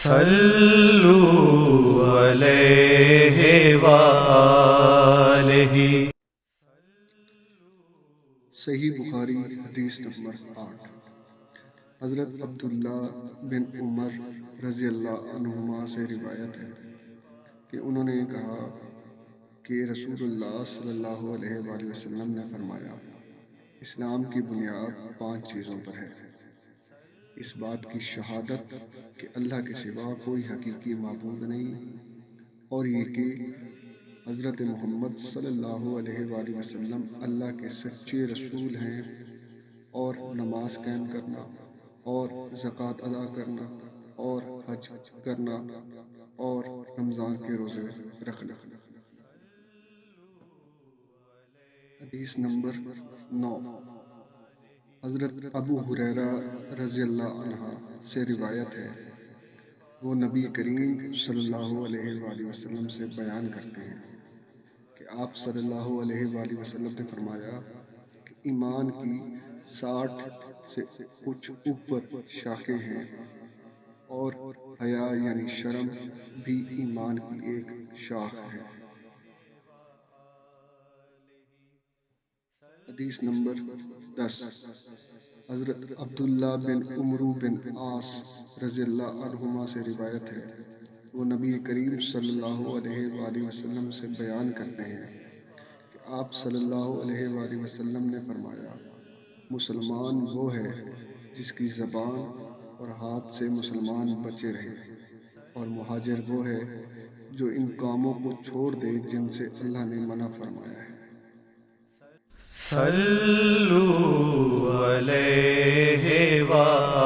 صلو علیہ وآلہ۔ صحیح بخاری حدیث نمبر 8۔ حضرت عبداللہ بن عمر رضی اللہ عنہما سے روایت ہے کہ انہوں نے کہا کہ رسول اللہ صلی اللہ علیہ وآلہ وسلم نے فرمایا، اسلام کی بنیاد 5 چیزوں پر ہے۔ اس بات کی شہادت کہ اللہ کے سوا کوئی حقیقی معبود نہیں، اور یہ کہ حضرت محمد صلی اللہ علیہ وآلہ وسلم اللہ کے سچے رسول ہیں، اور نماز قائم کرنا، اور زکوٰۃ ادا کرنا، اور حج کرنا، اور رمضان کے روزے رکھنا۔ حدیث نمبر 9۔ حضرت ابو ہریرہ رضی اللہ عنہ سے روایت ہے، وہ نبی کریم صلی اللہ علیہ وآلہ وسلم سے بیان کرتے ہیں کہ آپ صلی اللہ علیہ وآلہ وسلم نے فرمایا کہ ایمان کی 60 سے کچھ اوپر شاخیں ہیں، اور حیا یعنی شرم بھی ایمان کی ایک شاخ ہے۔ حدیث نمبر 10۔ حضرت عبداللہ بن عمرو بن عاص رضی اللہ عنہما سے روایت ہے، وہ نبی کریم صلی اللہ علیہ وآلہ وسلم سے بیان کرتے ہیں کہ آپ صلی اللہ علیہ وآلہ وسلم نے فرمایا، مسلمان وہ ہے جس کی زبان اور ہاتھ سے مسلمان بچے رہے، اور مہاجر وہ ہے جو ان کاموں کو چھوڑ دے جن سے اللہ نے منع فرمایا ہے۔ صلو علیہ وآلہ۔